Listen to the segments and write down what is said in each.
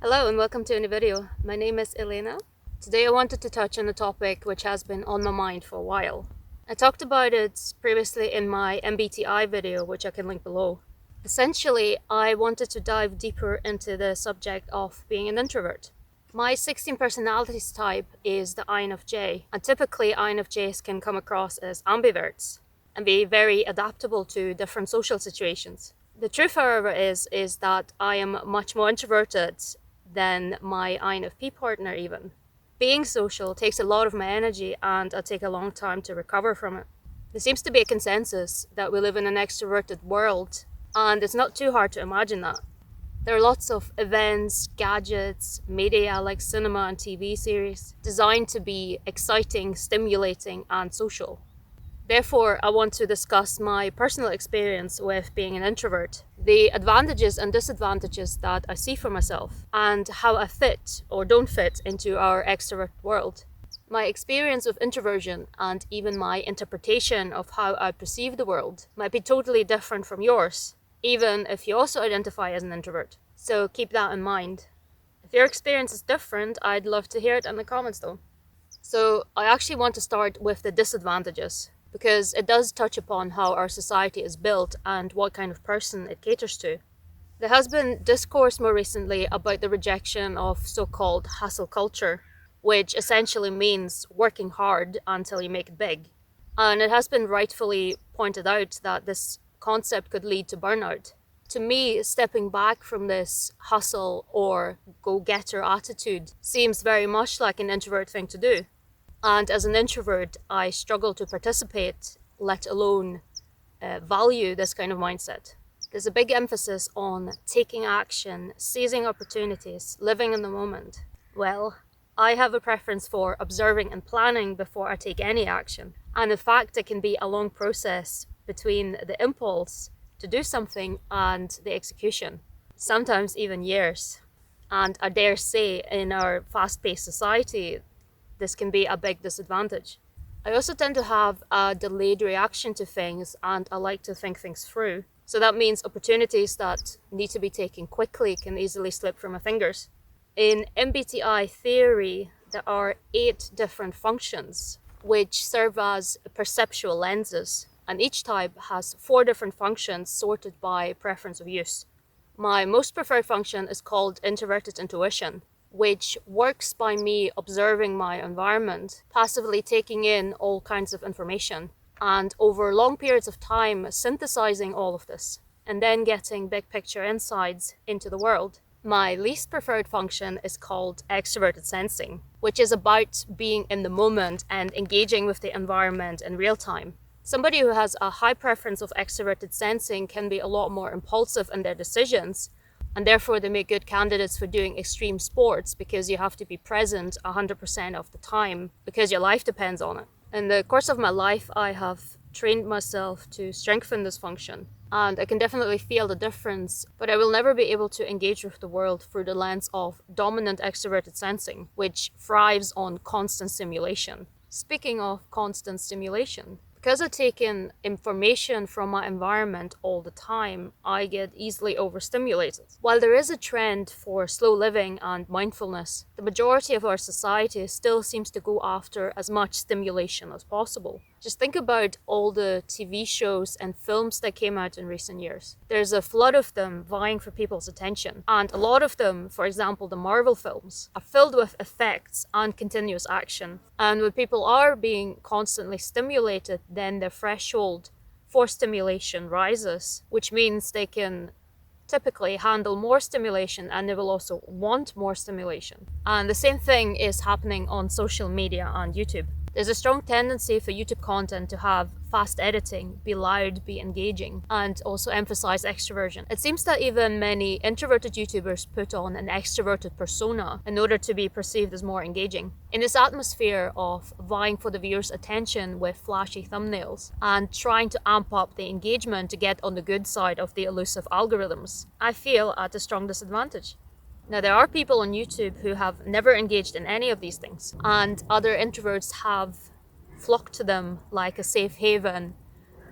Hello and welcome to a new video. My name is Elena. Today I wanted to touch on a topic which has been on my mind for a while. I talked about it previously in my MBTI video, which I can link below. Essentially, I wanted to dive deeper into the subject of being an introvert. My 16 personalities type is the INFJ, and typically INFJs can come across as ambiverts and be very adaptable to different social situations. The truth, however, is that I am much more introverted than my INFP partner even. Being social takes a lot of my energy and I take a long time to recover from it. There seems to be a consensus that we live in an extroverted world, and it's not too hard to imagine that. There are lots of events, gadgets, media like cinema and TV series designed to be exciting, stimulating and social. Therefore, I want to discuss my personal experience with being an introvert, the advantages and disadvantages that I see for myself, and how I fit or don't fit into our extrovert world. My experience of introversion and even my interpretation of how I perceive the world might be totally different from yours, even if you also identify as an introvert. So keep that in mind. If your experience is different, I'd love to hear it in the comments though. So I actually want to start with the disadvantages, because it does touch upon how our society is built and what kind of person it caters to. There has been discourse more recently about the rejection of so-called hustle culture, which essentially means working hard until you make it big. And it has been rightfully pointed out that this concept could lead to burnout. To me, stepping back from this hustle or go-getter attitude seems very much like an introvert thing to do. And as an introvert, I struggle to participate, let alone value this kind of mindset. There's a big emphasis on taking action, seizing opportunities, living in the moment. Well, I have a preference for observing and planning before I take any action. And in fact, it can be a long process between the impulse to do something and the execution, sometimes even years. And I dare say, in our fast-paced society, this can be a big disadvantage. I also tend to have a delayed reaction to things and I like to think things through. So that means opportunities that need to be taken quickly can easily slip through my fingers. In MBTI theory, there are 8 different functions which serve as perceptual lenses, and each type has 4 different functions sorted by preference of use. My most preferred function is called introverted intuition, which works by me observing my environment, passively taking in all kinds of information, and over long periods of time synthesizing all of this, and then getting big picture insights into the world. My least preferred function is called extroverted sensing, which is about being in the moment and engaging with the environment in real time. Somebody who has a high preference of extroverted sensing can be a lot more impulsive in their decisions, and therefore they make good candidates for doing extreme sports because you have to be present 100% of the time because your life depends on it. In the course of my life, I have trained myself to strengthen this function, and I can definitely feel the difference, but I will never be able to engage with the world through the lens of dominant extroverted sensing, which thrives on constant stimulation. Speaking of constant stimulation, because I take in information from my environment all the time, I get easily overstimulated. While there is a trend for slow living and mindfulness, the majority of our society still seems to go after as much stimulation as possible. Just think about all the TV shows and films that came out in recent years. There's a flood of them vying for people's attention, and a lot of them, for example the Marvel films, are filled with effects and continuous action. And when people are being constantly stimulated, then their threshold for stimulation rises, which means they can typically handle more stimulation and they will also want more stimulation. And the same thing is happening on social media and YouTube. There's a strong tendency for YouTube content to have fast editing, be loud, be engaging, and also emphasize extroversion. It seems that even many introverted YouTubers put on an extroverted persona in order to be perceived as more engaging. In this atmosphere of vying for the viewer's attention with flashy thumbnails and trying to amp up the engagement to get on the good side of the elusive algorithms, I feel at a strong disadvantage. Now, there are people on YouTube who have never engaged in any of these things, and other introverts have flocked to them like a safe haven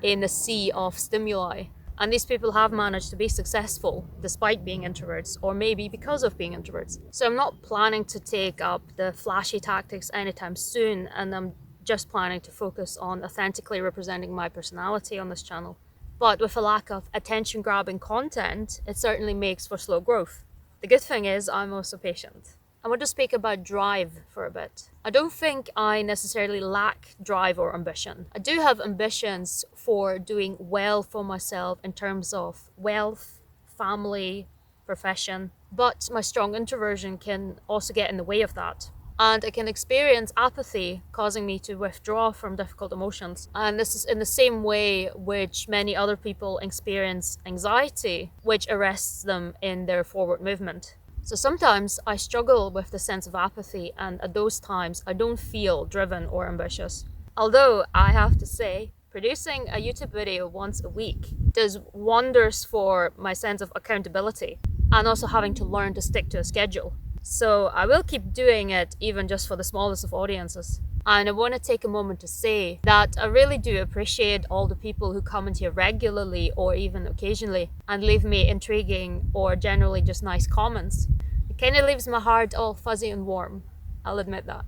in a sea of stimuli. And these people have managed to be successful despite being introverts, or maybe because of being introverts. So I'm not planning to take up the flashy tactics anytime soon, and I'm just planning to focus on authentically representing my personality on this channel. But with a lack of attention-grabbing content, it certainly makes for slow growth. The good thing is I'm also patient. I want to speak about drive for a bit. I don't think I necessarily lack drive or ambition. I do have ambitions for doing well for myself in terms of wealth, family, profession, but my strong introversion can also get in the way of that. And I can experience apathy, causing me to withdraw from difficult emotions. And this is in the same way which many other people experience anxiety, which arrests them in their forward movement. So sometimes I struggle with the sense of apathy, and at those times I don't feel driven or ambitious. Although I have to say, producing a YouTube video once a week does wonders for my sense of accountability, and also having to learn to stick to a schedule. So I will keep doing it, even just for the smallest of audiences. And I want to take a moment to say that I really do appreciate all the people who comment here regularly or even occasionally and leave me intriguing or generally just nice comments. It kind of leaves my heart all fuzzy and warm, I'll admit that.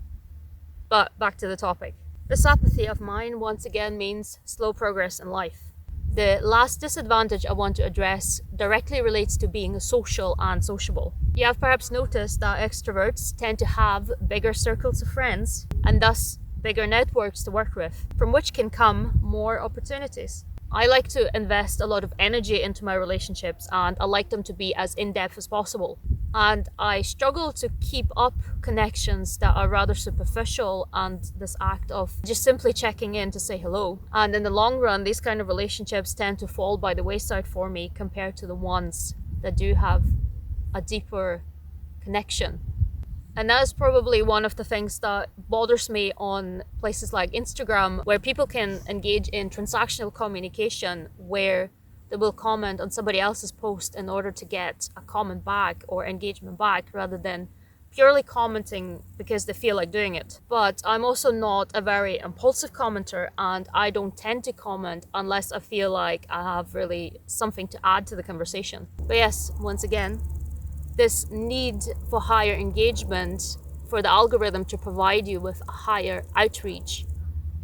But back to the topic. This apathy of mine once again means slow progress in life. The last disadvantage I want to address directly relates to being social and sociable. You have perhaps noticed that extroverts tend to have bigger circles of friends and thus bigger networks to work with, from which can come more opportunities. I like to invest a lot of energy into my relationships, and I like them to be as in-depth as possible. And I struggle to keep up connections that are rather superficial and this act of just simply checking in to say hello. And in the long run, these kind of relationships tend to fall by the wayside for me compared to the ones that do have a deeper connection. And that is probably one of the things that bothers me on places like Instagram, where people can engage in transactional communication, where they will comment on somebody else's post in order to get a comment back or engagement back, rather than purely commenting because they feel like doing it. But I'm also not a very impulsive commenter, and I don't tend to comment unless I feel like I have really something to add to the conversation. But yes, once again, this need for higher engagement, for the algorithm to provide you with a higher outreach,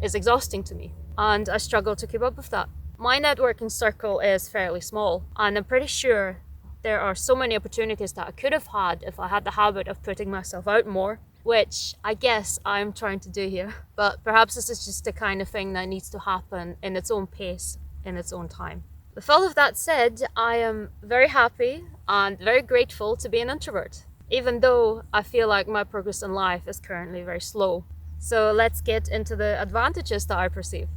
is exhausting to me, and I struggle to keep up with that. My networking circle is fairly small, and I'm pretty sure there are so many opportunities that I could have had if I had the habit of putting myself out more, which I guess I'm trying to do here. But perhaps this is just the kind of thing that needs to happen in its own pace, in its own time. With all of that said, I am very happy and very grateful to be an introvert, even though I feel like my progress in life is currently very slow. So let's get into the advantages that I perceive.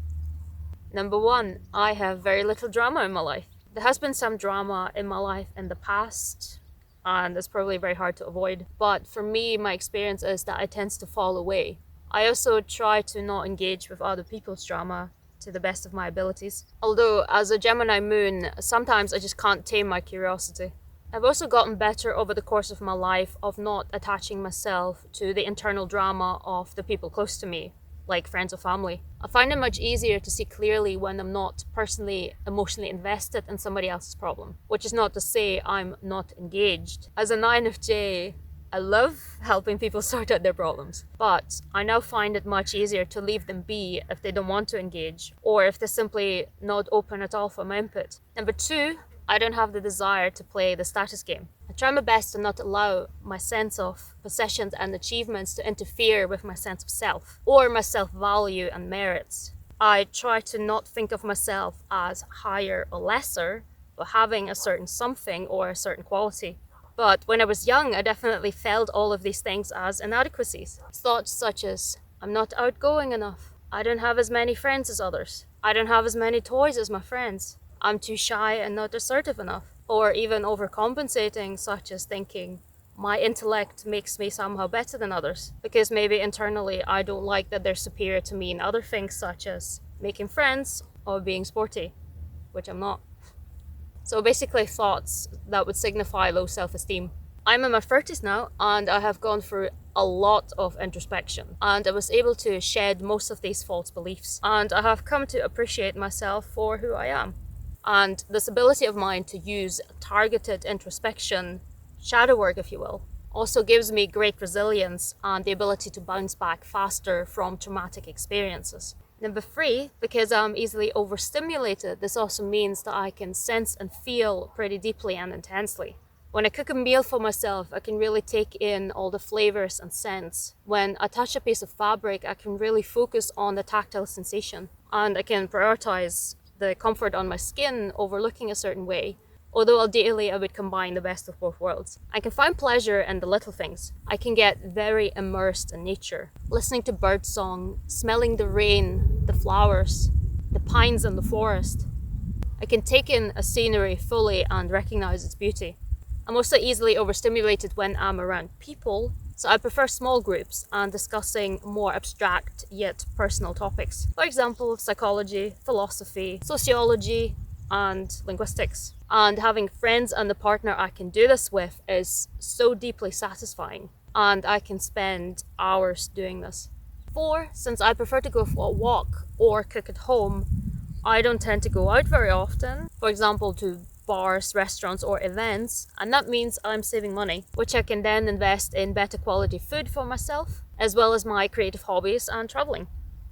Number one, I have very little drama in my life. There has been some drama in my life in the past, and it's probably very hard to avoid. But for me, my experience is that it tends to fall away. I also try to not engage with other people's drama to the best of my abilities. Although, as a Gemini moon, sometimes I just can't tame my curiosity. I've also gotten better over the course of my life of not attaching myself to the internal drama of the people close to me, like friends or family. I find it much easier to see clearly when I'm not personally emotionally invested in somebody else's problem, which is not to say I'm not engaged. As an INFJ, I love helping people sort out their problems, but I now find it much easier to leave them be if they don't want to engage, or if they're simply not open at all for my input. Number two, I don't have the desire to play the status game. I try my best to not allow my sense of possessions and achievements to interfere with my sense of self, or my self-value and merits. I try to not think of myself as higher or lesser, but having a certain something or a certain quality. But when I was young, I definitely felt all of these things as inadequacies. Thoughts such as, I'm not outgoing enough. I don't have as many friends as others. I don't have as many toys as my friends. I'm too shy and not assertive enough. Or even overcompensating, such as thinking, my intellect makes me somehow better than others. Because maybe internally I don't like that they're superior to me in other things, such as making friends or being sporty, which I'm not. So basically thoughts that would signify low self-esteem. I'm in my 30s now, and I have gone through a lot of introspection, and I was able to shed most of these false beliefs, and I have come to appreciate myself for who I am. And this ability of mine to use targeted introspection, shadow work if you will, also gives me great resilience and the ability to bounce back faster from traumatic experiences. Number three, because I'm easily overstimulated, this also means that I can sense and feel pretty deeply and intensely. When I cook a meal for myself, I can really take in all the flavors and scents. When I touch a piece of fabric, I can really focus on the tactile sensation, and I can prioritize the comfort on my skin over looking a certain way. Although ideally I would combine the best of both worlds. I can find pleasure in the little things. I can get very immersed in nature, listening to birdsong, smelling the rain, the flowers, the pines in the forest. I can take in a scenery fully and recognize its beauty. I'm also easily overstimulated when I'm around people, so I prefer small groups and discussing more abstract yet personal topics. For example, psychology, philosophy, sociology, and linguistics. And having friends and a partner I can do this with is so deeply satisfying, and I can spend hours doing this. 4, since I prefer to go for a walk or cook at home, I don't tend to go out very often, for example to bars, restaurants or events, and that means I'm saving money, which I can then invest in better quality food for myself, as well as my creative hobbies and travelling.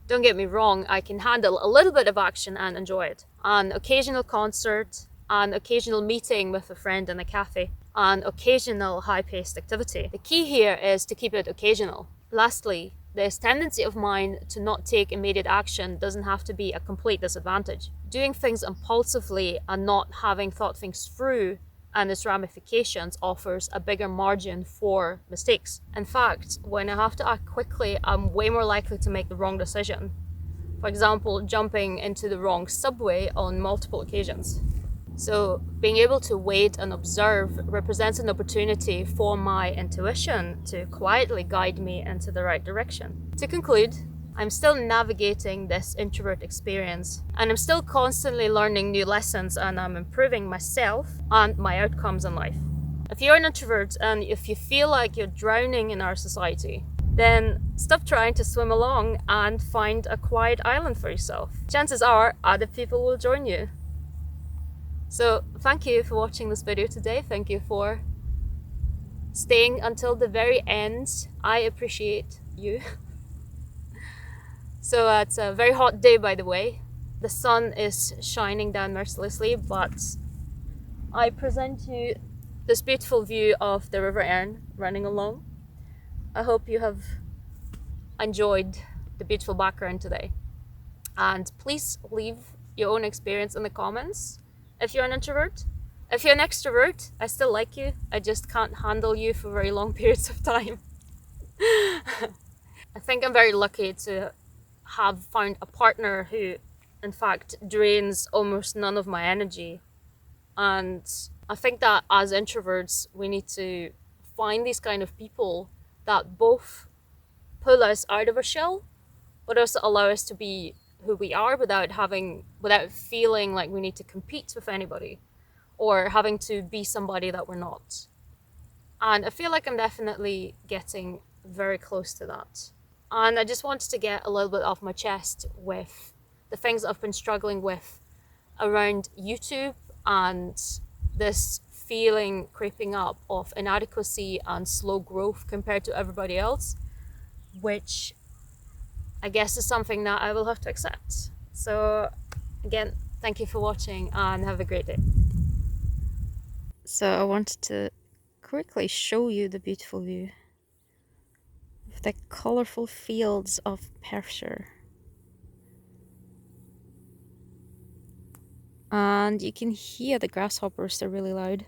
Don't get me wrong, I can handle a little bit of action and enjoy it. An occasional concert, an occasional meeting with a friend in a cafe, an occasional high-paced activity. The key here is to keep it occasional. Lastly, this tendency of mine to not take immediate action doesn't have to be a complete disadvantage. Doing things impulsively and not having thought things through and its ramifications offers a bigger margin for mistakes. In fact, when I have to act quickly, I'm way more likely to make the wrong decision. For example, jumping into the wrong subway on multiple occasions. So being able to wait and observe represents an opportunity for my intuition to quietly guide me into the right direction. To conclude, I'm still navigating this introvert experience, and I'm still constantly learning new lessons, and I'm improving myself and my outcomes in life. If you're an introvert and if you feel like you're drowning in our society, then stop trying to swim along and find a quiet island for yourself. Chances are other people will join you. So thank you for watching this video today. Thank you for staying until the very end. I appreciate you. So it's a very hot day, by the way. The sun is shining down mercilessly, but I present you this beautiful view of the River Erne running along. I hope you have enjoyed the beautiful background today. And please leave your own experience in the comments. If you're an introvert, if you're an extrovert, I still like you. I just can't handle you for very long periods of time. I think I'm very lucky to have found a partner who, in fact, drains almost none of my energy. And I think that as introverts, we need to find these kind of people that both pull us out of our shell, but also allow us to be who we are without feeling like we need to compete with anybody or having to be somebody that we're not. And I feel like I'm definitely getting very close to that. And I just wanted to get a little bit off my chest with the things I've been struggling with around YouTube and this feeling creeping up of inadequacy and slow growth compared to everybody else, which I guess is something that I will have to accept. So again, thank you for watching and have a great day. So I wanted to quickly show you the beautiful view of the colorful fields of Perthshire. And you can hear the grasshoppers, they're really loud.